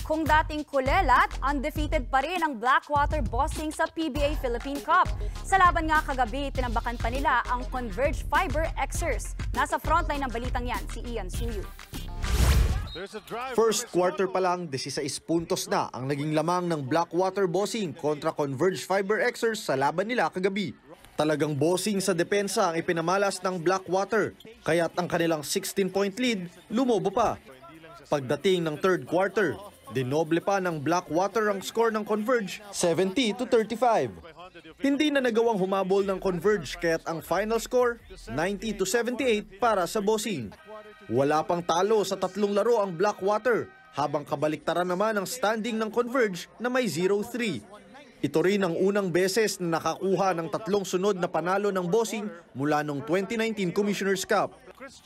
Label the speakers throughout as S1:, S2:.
S1: Kung dating kulelat, undefeated pa rin ang Blackwater Bossing sa PBA Philippine Cup. Sa laban nga kagabi, tinambakan pa nila ang Converge Fiber Xers. Nasa frontline ng balitang yan, si Ian Suyu.
S2: First quarter pa lang, 16 puntos na ang naging lamang ng Blackwater Bossing kontra Converge Fiber Xers sa laban nila kagabi. Talagang bossing sa depensa ang ipinamalas ng Blackwater, kaya't ang kanilang 16-point lead lumobo pa. Pagdating ng third quarter, dinoble pa ng Blackwater ang score ng Converge, 70-35. Hindi na nagawang humabol ng Converge kaya't ang final score, 90-78 para sa bossing. Wala pang talo sa tatlong laro ang Blackwater, habang kabaliktaran naman ang standing ng Converge na may 0-3. Ito rin ang unang beses na nakakuha ng tatlong sunod na panalo ng bossing mula noong 2019 Commissioner's Cup.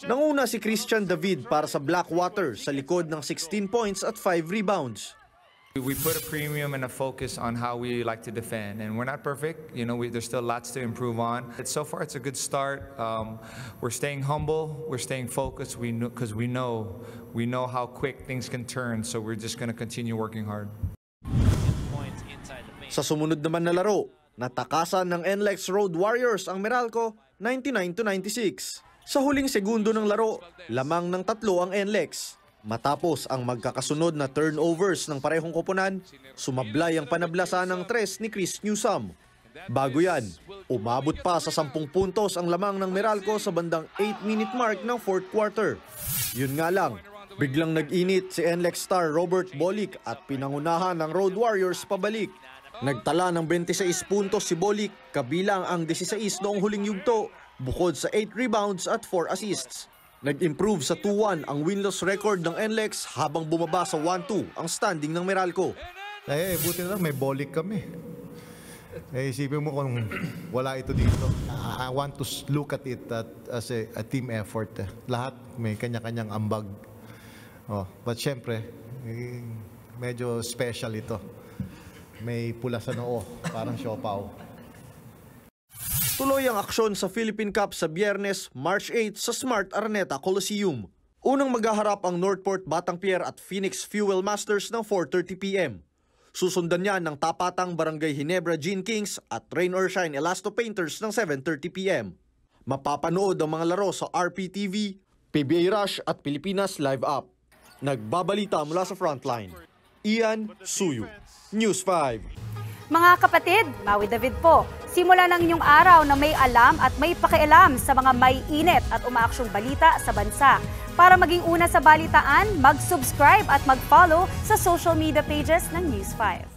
S2: Nanguna si Christian David para sa Blackwater sa likod ng 16 points at 5 rebounds.
S3: We put a premium and a focus on how we like to defend, and we're not perfect. You know, there's still lots to improve on. So far, it's a good start. We're staying humble, we're staying focused. Because we know how quick things can turn. So we're just going to continue working hard.
S2: Sa sumunod naman na laro, natakasan ng NLEX Road Warriors ang Meralco 99-96. Sa huling segundo ng laro, lamang ng 3 ang NLEX. Matapos ang magkakasunod na turnovers ng parehong koponan, sumablay ang panablasan ng 3 ni Chris Newsome. Bago yan, umabot pa sa 10 puntos ang lamang ng Meralco sa bandang 8-minute mark ng fourth quarter. Yun nga lang, biglang nag-init si NLEX star Robert Bolick at pinangunahan ng Road Warriors pabalik. Nagtala ng 26 puntos si Bolick, kabilang ang 16 noong huling yugto, bukod sa 8 rebounds at 4 assists. Nag-improve sa 2-1 ang win-loss record ng NLEX habang bumaba sa 1-2 ang standing ng Meralco.
S4: Buti na lang may Bolick kami. Isipin mo kung wala ito dito. I want to look at it as a team effort. Lahat may kanya-kanyang ambag. But syempre, medyo special ito. May pula sa noo, parang siopaw.
S2: Tuloy ang aksyon sa Philippine Cup sa Biyernes, March 8 sa Smart Araneta Coliseum. Unang maghaharap ang Northport Batangpier at Phoenix Fuel Masters ng 4:30 p.m. Susundan niyan ng Tapatang Barangay Ginebra Gene Kings at Rain or Shine Elasto Painters ng 7:30 p.m. Mapapanood ang mga laro sa RPTV, PBA Rush at Pilipinas Live App. Nagbabalita mula sa Frontline, Ian Suyu, News 5.
S1: Mga kapatid, Maui David po. Simula ng inyong araw na may alam at may pakialam sa mga may init at umaaksyong balita sa bansa. Para maging una sa balitaan, mag-subscribe at mag-follow sa social media pages ng News 5.